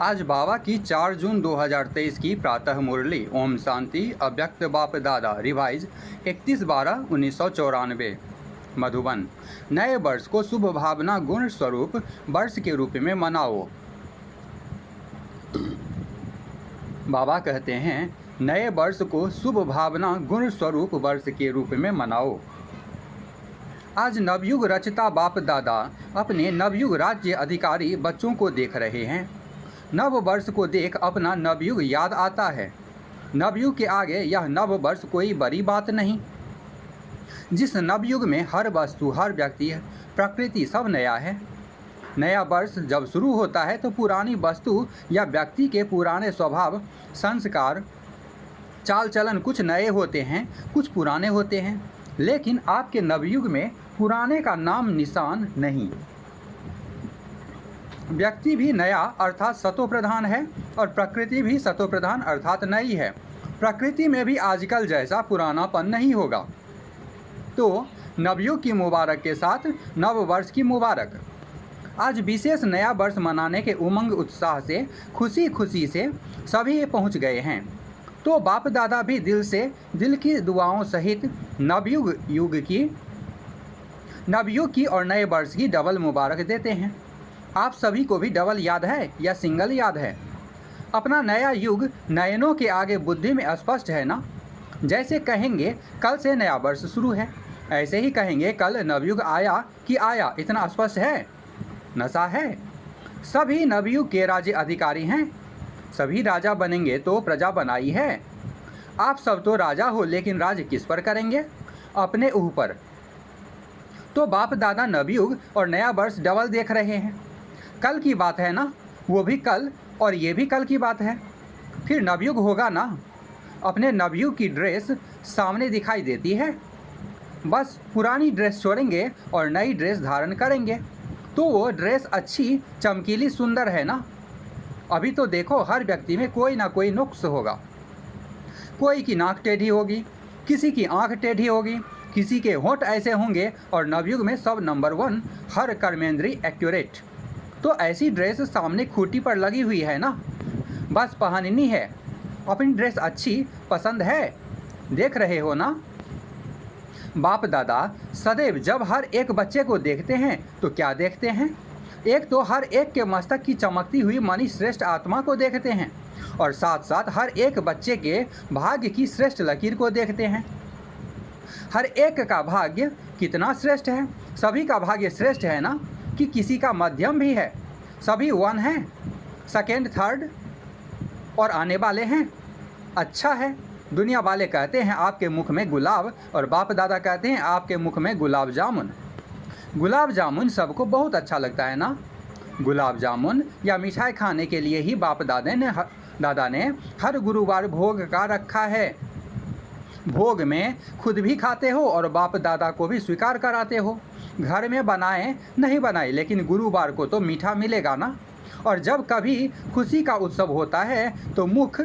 आज बाबा की 4 जून 2023 की प्रातः मुरली ओम शांति अव्यक्त बाप दादा रिवाइज 31/12/1994 मधुबन। नए वर्ष को शुभ भावना गुण स्वरूप वर्ष के रूप में मनाओ। बाबा कहते हैं नए वर्ष को शुभ भावना गुण स्वरूप वर्ष के रूप में मनाओ। आज नवयुग रचता बाप दादा अपने नवयुग राज्य अधिकारी बच्चों को देख रहे हैं। नव वर्ष को देख अपना नवयुग याद आता है। नवयुग के आगे यह नव वर्ष कोई बड़ी बात नहीं। जिस नवयुग में हर वस्तु, हर व्यक्ति, प्रकृति सब नया है। नया वर्ष जब शुरू होता है तो पुरानी वस्तु या व्यक्ति के पुराने स्वभाव, संस्कार, चाल चलन कुछ नए होते हैं, कुछ पुराने होते हैं। लेकिन आपके नवयुग में पुराने का नाम निशान नहीं। व्यक्ति भी नया अर्थात सतो प्रधान है और प्रकृति भी सतो प्रधान अर्थात नई है। प्रकृति में भी आजकल जैसा पुरानापन नहीं होगा। तो नवयुग की मुबारक के साथ नव वर्ष की मुबारक। आज विशेष नया वर्ष मनाने के उमंग उत्साह से खुशी खुशी से सभी पहुंच गए हैं। तो बाप दादा भी दिल की दुआओं सहित नवयुग की और नए वर्ष की डबल मुबारक देते हैं। आप सभी को भी डबल याद है या सिंगल याद है? अपना नया युग नयनों के आगे बुद्धि में स्पष्ट है ना। जैसे कहेंगे कल से नया वर्ष शुरू है, ऐसे ही कहेंगे कल नवयुग आया कि आया। इतना स्पष्ट है? नशा है। सभी नवयुग के राज्य अधिकारी हैं। सभी राजा बनेंगे तो प्रजा बनाई है। आप सब तो राजा हो, लेकिन राज किस पर करेंगे? अपने ऊपर। तो बाप दादा नवयुग और नया वर्ष डबल देख रहे हैं। कल की बात है ना, वो भी कल और ये भी कल की बात है। फिर नवयुग होगा ना। अपने नवयुग की ड्रेस सामने दिखाई देती है। बस पुरानी ड्रेस छोड़ेंगे और नई ड्रेस धारण करेंगे तो वो ड्रेस अच्छी, चमकीली, सुंदर है ना। अभी तो देखो हर व्यक्ति में कोई ना कोई नुक्स होगा। कोई की नाक टेढ़ी होगी, किसी की आंख टेढ़ी होगी, किसी के होंठ ऐसे होंगे। और नवयुग में सब नंबर 1, हर कर्मेंद्री एक्यूरेट। तो ऐसी ड्रेस सामने खूंटी पर लगी हुई है ना, बस पहननी है। अपनी ड्रेस अच्छी पसंद है, देख रहे हो ना। बाप दादा सदैव जब हर एक बच्चे को देखते हैं तो क्या देखते हैं? एक तो हर एक के मस्तक की चमकती हुई मनी श्रेष्ठ आत्मा को देखते हैं और साथ साथ हर एक बच्चे के भाग्य की श्रेष्ठ लकीर को देखते हैं। हर एक का भाग्य कितना श्रेष्ठ है? सभी का भाग्य श्रेष्ठ है ना, कि किसी का मध्यम भी है? सभी 1 हैं, सेकेंड, थर्ड और आने वाले हैं। अच्छा है। दुनिया वाले कहते हैं आपके मुख में गुलाब और बाप दादा कहते हैं आपके मुख में गुलाब जामुन। गुलाब जामुन सबको बहुत अच्छा लगता है ना। गुलाब जामुन या मिठाई खाने के लिए ही बाप दादा ने हर गुरुवार भोग का रखा है। भोग में खुद भी खाते हो और बाप दादा को भी स्वीकार कराते हो। घर में बनाए नहीं बनाए, लेकिन गुरुवार को तो मीठा मिलेगा ना। और जब कभी खुशी का उत्सव होता है तो मुख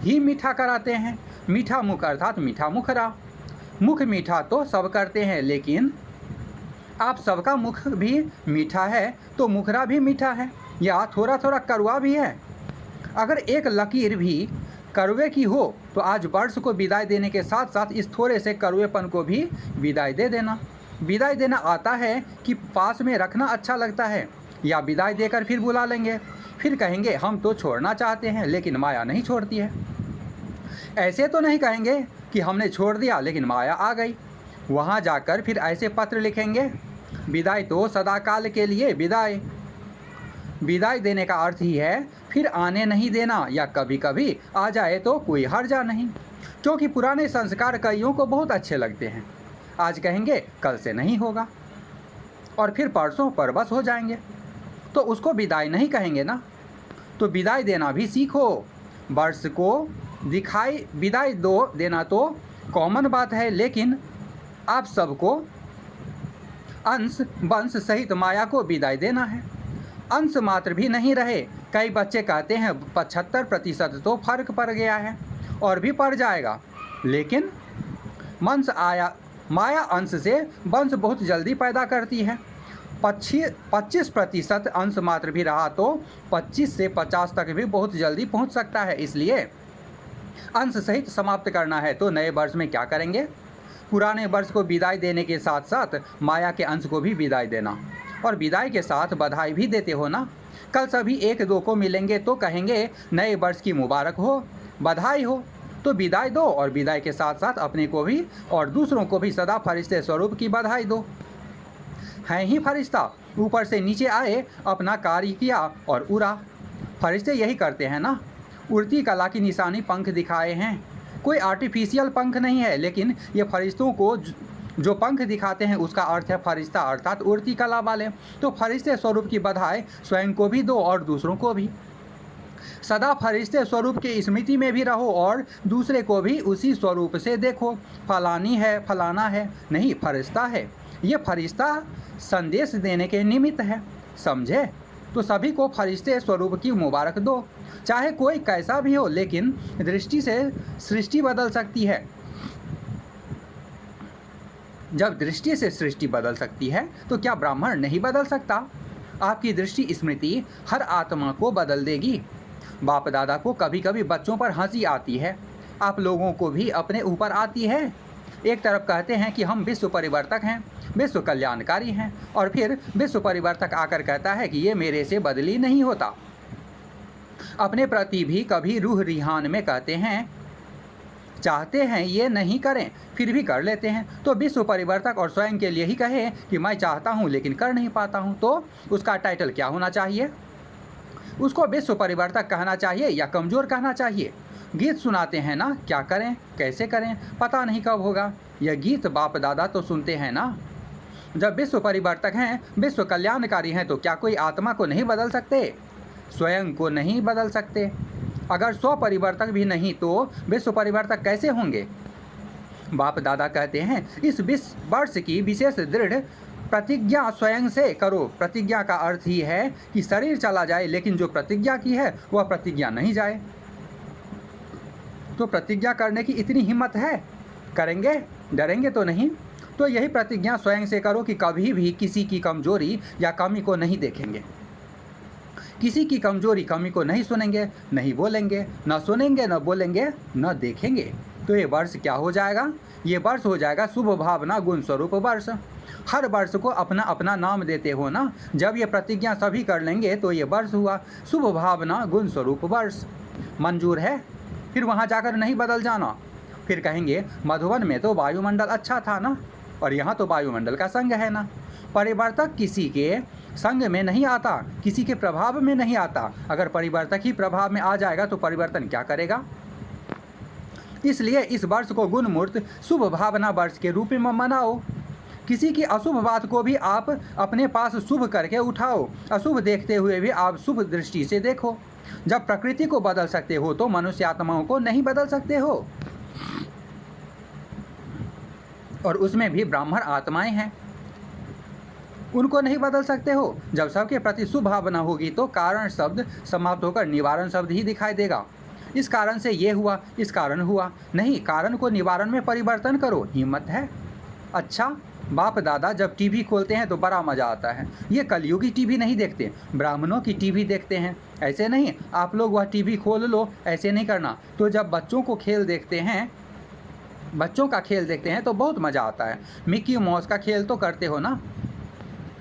ही मीठा कराते हैं। मीठा मुख अर्थात मीठा मुखरा। मुख मीठा तो सब करते हैं, लेकिन आप सबका मुख भी मीठा है तो मुखरा भी मीठा है या थोड़ा थोड़ा कड़वा भी है। अगर एक लकीर भी कड़वे की हो तो आज वर्ष को विदाई देने के साथ साथ इस थोड़े से कड़वेपन को भी विदाई दे देना। विदाई देना आता है कि पास में रखना अच्छा लगता है, या विदाई देकर फिर बुला लेंगे, फिर कहेंगे हम तो छोड़ना चाहते हैं लेकिन माया नहीं छोड़ती है। ऐसे तो नहीं कहेंगे कि हमने छोड़ दिया लेकिन माया आ गई। वहाँ जाकर फिर ऐसे पत्र लिखेंगे, विदाई तो सदाकाल के लिए विदाई। विदाई देने का अर्थ ही है फिर आने नहीं देना, या कभी कभी आ जाए तो कोई हर्जा नहीं। क्योंकि पुराने संस्कार कईयों को बहुत अच्छे लगते हैं। आज कहेंगे कल से नहीं होगा और फिर परसों परबस हो जाएंगे, तो उसको विदाई नहीं कहेंगे ना। तो विदाई देना भी सीखो। वर्ष को विदाई देना तो कॉमन बात है, लेकिन आप सबको अंश वंश सहित माया को विदाई देना है। अंश मात्र भी नहीं रहे। कई बच्चे कहते हैं 75% तो फर्क पड़ गया है और भी पड़ जाएगा, लेकिन माया अंश से वंश बहुत जल्दी पैदा करती है। 25% अंश मात्र भी रहा तो 25 से 50 तक भी बहुत जल्दी पहुंच सकता है। इसलिए अंश सहित समाप्त करना है तो नए वर्ष में क्या करेंगे? पुराने वर्ष को विदाई देने के साथ साथ माया के अंश को भी विदाई देना, और विदाई के साथ बधाई भी देते हो ना। कल सभी एक दो को मिलेंगे तो कहेंगे नए वर्ष की मुबारक हो, बधाई हो। तो विदाई दो और विदाई के साथ साथ अपने को भी और दूसरों को भी सदा फरिश्ते स्वरूप की बधाई दो। हैं ही फरिश्ता, ऊपर से नीचे आए, अपना कार्य किया और उड़ा। फरिश्ते यही करते हैं ना। उड़ती कला की निशानी पंख दिखाए हैं। कोई आर्टिफिशियल पंख नहीं है, लेकिन ये फरिश्तों को जो पंख दिखाते हैं उसका अर्थ है फरिश्ता, अर्थात उड़ती कला वाले। तो फरिश्ते स्वरूप की बधाई स्वयं को भी दो और दूसरों को भी। सदा फरिश्ते स्वरूप की स्मृति में भी रहो और दूसरे को भी उसी स्वरूप से देखो। फलानी है, फलाना है नहीं, फरिश्ता है। ये फरिश्ता संदेश देने के निमित्त है, समझे? तो सभी को फरिश्ते स्वरूप की मुबारक दो। चाहे कोई कैसा भी हो, लेकिन दृष्टि से सृष्टि बदल सकती है। जब दृष्टि से सृष्टि बदल सकती है तो क्या ब्राह्मण नहीं बदल सकता? आपकी दृष्टि स्मृति हर आत्मा को बदल देगी। बाप दादा को कभी कभी बच्चों पर हंसी आती है, आप लोगों को भी अपने ऊपर आती है। एक तरफ कहते हैं कि हम विश्व परिवर्तक हैं, विश्व कल्याणकारी हैं, और फिर विश्व परिवर्तक आकर कहता है कि ये मेरे से बदली नहीं होता। अपने प्रति भी कभी रूह रिहान में कहते हैं, चाहते हैं ये नहीं करें फिर भी कर लेते हैं। तो विश्व परिवर्तक और स्वयं के लिए ही कहे कि मैं चाहता हूँ लेकिन कर नहीं पाता हूँ, तो उसका टाइटल क्या होना चाहिए? उसको विश्व परिवर्तक कहना चाहिए या कमज़ोर कहना चाहिए? गीत सुनाते हैं ना, क्या करें कैसे करें पता नहीं कब होगा। यह गीत बाप दादा तो सुनते हैं ना। जब विश्व परिवर्तक हैं, विश्व कल्याणकारी हैं, तो क्या कोई आत्मा को नहीं बदल सकते? स्वयं को नहीं बदल सकते? अगर स्व परिवर्तक भी नहीं तो विश्व परिवर्तक कैसे होंगे? बाप दादा कहते हैं इस 20 वर्ष की विशेष दृढ़ प्रतिज्ञा स्वयं से करो। प्रतिज्ञा का अर्थ ही है कि शरीर चला जाए, लेकिन जो प्रतिज्ञा की है वह प्रतिज्ञा नहीं जाए। तो प्रतिज्ञा करने की इतनी हिम्मत है? करेंगे, डरेंगे तो नहीं। तो यही प्रतिज्ञा स्वयं से करो कि कभी भी किसी की कमजोरी या कमी को नहीं देखेंगे, किसी की कमजोरी कमी को नहीं सुनेंगे, नहीं बोलेंगे, न सुनेंगे, न बोलेंगे, न देखेंगे। तो ये वर्ष क्या हो जाएगा? ये वर्ष हो जाएगा शुभ भावना गुण स्वरूप वर्ष। हर वर्ष को अपना अपना नाम देते हो ना। जब ये प्रतिज्ञा सभी कर लेंगे तो ये वर्ष हुआ शुभ भावना गुण स्वरूप वर्ष। मंजूर है? फिर वहाँ जाकर नहीं बदल जाना। फिर कहेंगे मधुबन में तो वायुमंडल अच्छा था ना, और यहाँ तो वायुमंडल का संग है ना। परिवर्तक किसी के संग में नहीं आता, किसी के प्रभाव में नहीं आता। अगर परिवर्तक ही प्रभाव में आ जाएगा तो परिवर्तन क्या करेगा? इसलिए इस वर्ष को गुण मूर्त शुभ भावना वर्ष के रूप में मनाओ। किसी की अशुभ बात को भी आप अपने पास शुभ करके उठाओ। अशुभ देखते हुए भी आप शुभ दृष्टि से देखो। जब प्रकृति को बदल सकते हो तो मनुष्य आत्माओं को नहीं बदल सकते हो, और उसमें भी ब्राह्मण आत्माएं हैं, उनको नहीं बदल सकते हो। जब सबके प्रति शुभ भावना होगी तो कारण शब्द समाप्त होकर निवारण शब्द ही दिखाई देगा। इस कारण से ये हुआ, इस कारण हुआ नहीं, कारण को निवारण में परिवर्तन करो। हिम्मत है? अच्छा, बाप दादा जब टीवी खोलते हैं तो बड़ा मज़ा आता है। ये कलयुगी टीवी नहीं देखते, ब्राह्मणों की टीवी देखते हैं। ऐसे नहीं आप लोग वह टीवी खोल लो, ऐसे नहीं करना। तो जब बच्चों को खेल देखते हैं, बच्चों का खेल देखते हैं तो बहुत मज़ा आता है। मिक्की माउस का खेल तो करते हो ना।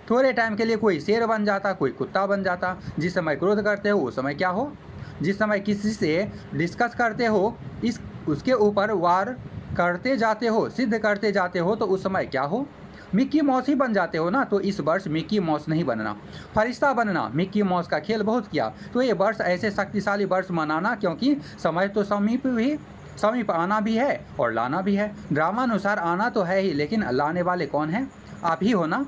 थोड़े टाइम के लिए कोई शेर बन जाता, कोई कुत्ता बन जाता। जिस समय क्रोध करते हो उस समय क्या हो? जिस समय किसी से डिस्कस करते हो, इस उसके ऊपर वार करते जाते हो, सिद्ध करते जाते हो, तो उस समय क्या हो? मिक्की माउस ही बन जाते हो ना। तो इस वर्ष मिक्की माउस नहीं बनना, फरिश्ता बनना। मिक्की माउस का खेल बहुत किया, तो ये वर्ष ऐसे शक्तिशाली वर्ष मनाना, क्योंकि समय तो समीप आना भी है और लाना भी है। ड्रामानुसार आना तो है ही, लेकिन लाने वाले कौन हैं? आप ही हो ना।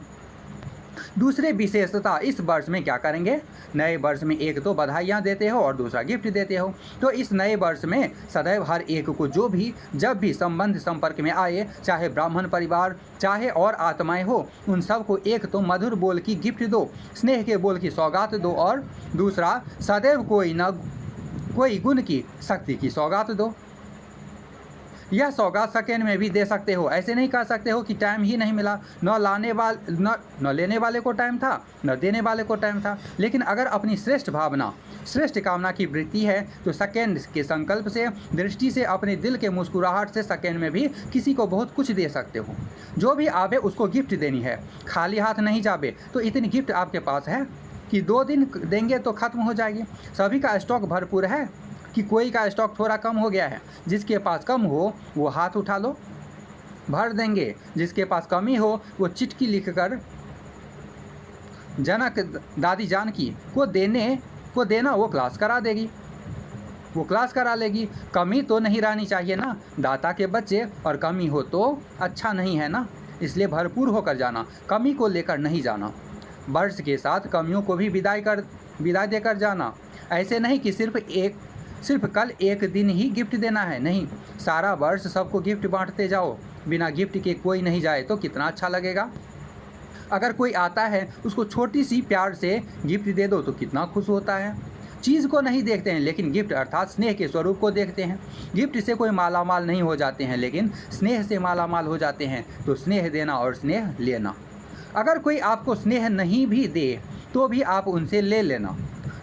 दूसरी विशेषता इस वर्ष में क्या करेंगे? नए वर्ष में एक तो बधाइयाँ देते हो और दूसरा गिफ्ट देते हो। तो इस नए वर्ष में सदैव हर एक को जो भी जब भी संबंध संपर्क में आए, चाहे ब्राह्मण परिवार चाहे और आत्माएं हो, उन सबको एक तो मधुर बोल की गिफ्ट दो, स्नेह के बोल की सौगात दो, और दूसरा सदैव कोई न कोई गुण की शक्ति की सौगात दो। यह सौगात सेकेंड में भी दे सकते हो। ऐसे नहीं कह सकते हो कि टाइम ही नहीं मिला, न लेने वाले को टाइम था, न देने वाले को टाइम था। लेकिन अगर अपनी श्रेष्ठ भावना, श्रेष्ठ कामना की वृत्ति है तो सेकेंड के संकल्प से, दृष्टि से, अपने दिल के मुस्कुराहट से सेकेंड में भी किसी को बहुत कुछ दे सकते हो। जो भी आवे उसको गिफ्ट देनी है, खाली हाथ नहीं जावे। तो इतनी गिफ्ट आपके पास है कि 2 दिन देंगे तो ख़त्म हो जाएगी। सभी का स्टॉक भरपूर है कि कोई का स्टॉक थोड़ा कम हो गया है। जिसके पास कम हो वो हाथ उठा लो, भर देंगे। जिसके पास कमी हो वो चिट्ठी लिखकर जनक दादी जानकी को देना, वो क्लास करा देगी, वो क्लास करा लेगी। कमी तो नहीं रहनी चाहिए ना दाता के बच्चे, और कमी हो तो अच्छा नहीं है ना। इसलिए भरपूर होकर जाना, कमी को लेकर नहीं जाना। वर्ष के साथ कमियों को भी विदाई देकर जाना। ऐसे नहीं कि सिर्फ कल एक दिन ही गिफ्ट देना है, नहीं, सारा वर्ष सबको गिफ्ट बांटते जाओ। बिना गिफ्ट के कोई नहीं जाए तो कितना अच्छा लगेगा। अगर कोई आता है उसको छोटी सी प्यार से गिफ्ट दे दो तो कितना खुश होता है। चीज़ को नहीं देखते हैं लेकिन गिफ्ट अर्थात स्नेह के स्वरूप को देखते हैं। गिफ्ट से कोई मालामाल नहीं हो जाते हैं लेकिन स्नेह से मालामाल हो जाते हैं। तो स्नेह देना और स्नेह लेना। अगर कोई आपको स्नेह नहीं भी दे तो भी आप उनसे ले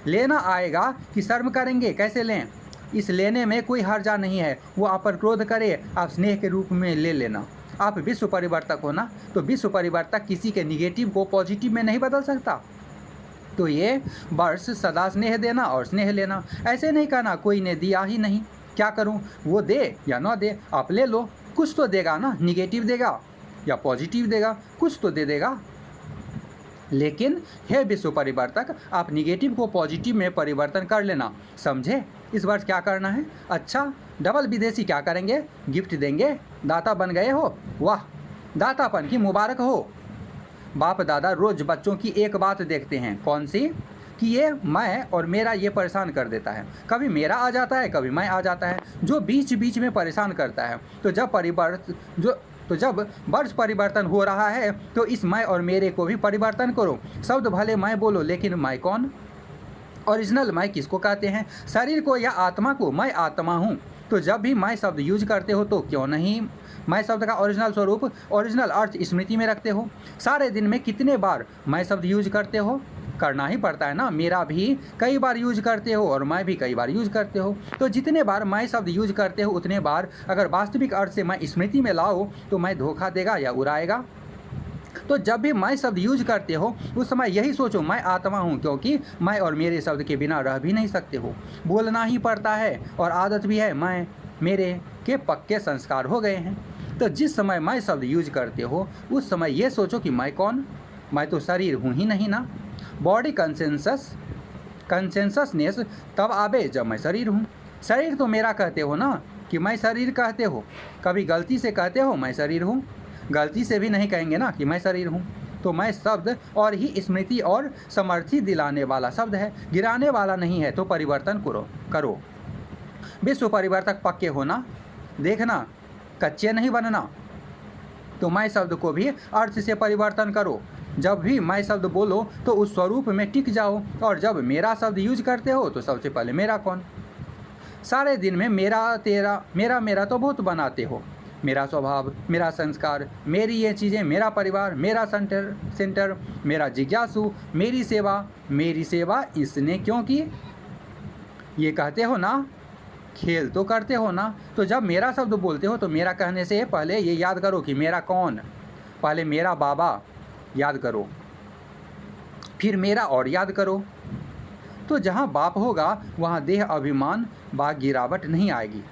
लेना आएगा कि शर्म करेंगे, कैसे लें। इस लेने में कोई हर्जा नहीं है। वो आप पर क्रोध करे, आप स्नेह के रूप में ले लेना। आप विश्व परिवर्तक हो ना, तो विश्व परिवर्तक किसी के निगेटिव को पॉजिटिव में नहीं बदल सकता। तो ये वर्ष सदा स्नेह देना और स्नेह लेना। ऐसे नहीं कहना कोई ने दिया ही नहीं, क्या करूं, वो दे या ना दे, आप ले लो। कुछ तो देगा ना, निगेटिव देगा या पॉजिटिव देगा, कुछ तो दे देगा। लेकिन हे विश्व परिवर्तक, आप निगेटिव को पॉजिटिव में परिवर्तन कर लेना, समझे। इस वर्ष क्या करना है? अच्छा, डबल विदेशी क्या करेंगे? गिफ्ट देंगे। दाता बन गए हो, वाह, दातापन की मुबारक हो। बाप दादा रोज बच्चों की एक बात देखते हैं, कौन सी? कि ये मैं और मेरा ये परेशान कर देता है। कभी मेरा आ जाता है, कभी मैं आ जाता है, जो बीच बीच में परेशान करता है। तो जब वर्ष परिवर्तन हो रहा है तो इस मैं और मेरे को भी परिवर्तन करो। शब्द भले मैं बोलो लेकिन मैं कौन? ओरिजिनल मैं किसको कहते हैं? शरीर को या आत्मा को? मैं आत्मा हूँ। तो जब भी मैं शब्द यूज करते हो तो क्यों नहीं मैं शब्द का ओरिजिनल स्वरूप, ओरिजिनल अर्थ स्मृति में रखते हो। सारे दिन में कितने बार मैं शब्द यूज करते हो? करना ही पड़ता है ना। मेरा भी कई बार यूज करते हो और मैं भी कई बार यूज करते हो। तो जितने बार मैं शब्द यूज करते हो उतने बार अगर वास्तविक अर्थ से मैं स्मृति में लाओ तो मैं धोखा देगा या उड़ाएगा। तो जब भी मैं शब्द यूज करते हो उस समय यही सोचो मैं आत्मा हूँ, क्योंकि मैं और मेरे शब्द के बिना रह भी नहीं सकते हो। बोलना ही पड़ता है और आदत भी है। मैं मेरे के पक्के संस्कार हो गए हैं। तो जिस समय मैं शब्द यूज करते हो उस समय ये सोचो कि मैं कौन? मैं तो शरीर हूँ ही नहीं ना। बॉडी कंसेंससनेस तब आवे जब मैं शरीर हूँ। शरीर तो मेरा कहते हो ना, कि मैं शरीर कहते हो। कभी गलती से कहते हो मैं शरीर हूँ? गलती से भी नहीं कहेंगे ना कि मैं शरीर हूँ। तो मैं शब्द और ही स्मृति और समर्थी दिलाने वाला शब्द है, गिराने वाला नहीं है। तो परिवर्तन करो। विश्व परिवर्तक पक्के होना, देखना कच्चे नहीं बनना। तो मैं शब्द को भी अर्थ से परिवर्तन करो। जब भी मैं शब्द बोलो तो उस स्वरूप में टिक जाओ। और जब मेरा शब्द यूज करते हो तो सबसे पहले मेरा कौन? सारे दिन में मेरा तेरा मेरा तो बहुत बनाते हो। मेरा स्वभाव, मेरा संस्कार, मेरी ये चीज़ें, मेरा परिवार, मेरा सेंटर, मेरा जिज्ञासु, मेरी सेवा इसने क्यों की? ये कहते हो ना, खेल तो करते हो ना। तो जब मेरा शब्द बोलते हो तो मेरा कहने से पहले ये याद करो कि मेरा कौन। पहले मेरा बाबा याद करो, फिर मेरा और याद करो। तो जहाँ बाप होगा वहाँ देह अभिमान व गिरावट नहीं आएगी।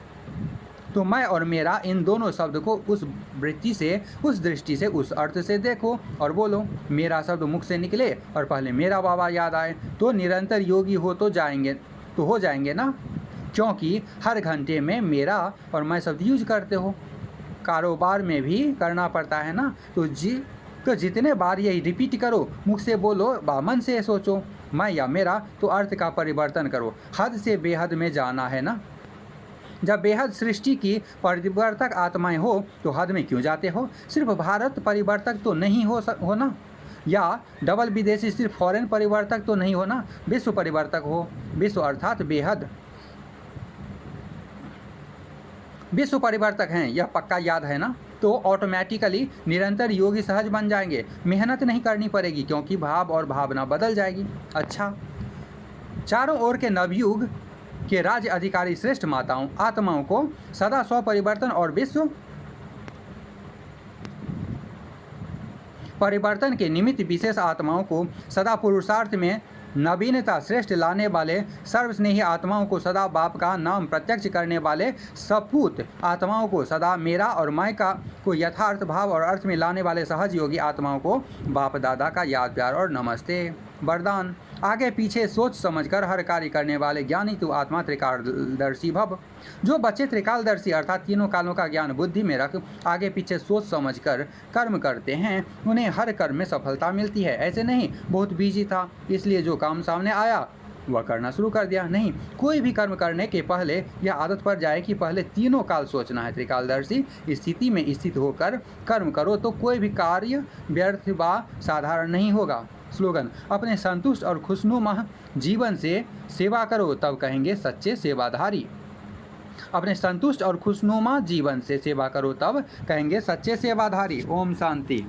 तो मैं और मेरा इन दोनों शब्द को उस वृत्ति से, उस दृष्टि से, उस अर्थ से देखो और बोलो। मेरा शब्द मुख से निकले और पहले मेरा बाबा याद आए तो निरंतर योगी हो जाएंगे ना। क्योंकि हर घंटे में मेरा और मैं शब्द यूज करते हो। कारोबार में भी करना पड़ता है ना। तो जितने बार यही रिपीट करो, मुख से बोलो व मन से सोचो मैं या मेरा, तो अर्थ का परिवर्तन करो। हद से बेहद में जाना है ना। जब बेहद सृष्टि की परिवर्तक आत्माएं हो तो हद में क्यों जाते हो? सिर्फ भारत परिवर्तक तो नहीं हो ना, या डबल विदेशी सिर्फ फॉरेन परिवर्तक तो नहीं हो ना, विश्व परिवर्तक हो। विश्व अर्थात बेहद। विश्व परिवर्तक हैं, यह पक्का याद है ना? तो ऑटोमेटिकली निरंतर योगी सहज बन जाएंगे, मेहनत नहीं करनी पड़ेगी क्योंकि भाव और भावना बदल जाएगी। अच्छा, चारों ओर के नवयुग के राज्य अधिकारी श्रेष्ठ आत्माओं को सदा स्व परिवर्तन और विश्व परिवर्तन के निमित्त विशेष आत्माओं को सदा पुरुषार्थ में नवीनता श्रेष्ठ लाने वाले सर्वस्नेही आत्माओं को सदा बाप का नाम प्रत्यक्ष करने वाले सपूत आत्माओं को सदा मेरा और मैं का को यथार्थ भाव और अर्थ में लाने वाले सहज योगी आत्माओं को बाप दादा का याद प्यार और नमस्ते। वरदान, आगे पीछे सोच समझकर हर कार्य करने वाले ज्ञानी तू आत्मा त्रिकालदर्शी भव। जो बच्चे त्रिकालदर्शी अर्थात तीनों कालों का ज्ञान बुद्धि में रख आगे पीछे सोच समझकर कर्म करते हैं, उन्हें हर कर्म में सफलता मिलती है। ऐसे नहीं बहुत बिजी था इसलिए जो काम सामने आया वह करना शुरू कर दिया। नहीं, कोई भी कर्म करने के पहले यह आदत पड़ जाए कि पहले तीनों काल सोचना है। त्रिकालदर्शी स्थिति में स्थित होकर कर्म करो तो कोई भी कार्य व्यर्थ व साधारण नहीं होगा। स्लोगन, अपने संतुष्ट और खुशनुमा जीवन से सेवा करो तब कहेंगे सच्चे सेवाधारी। अपने संतुष्ट और खुशनुमा जीवन से सेवा करो तब कहेंगे सच्चे सेवाधारी। ओम शांति।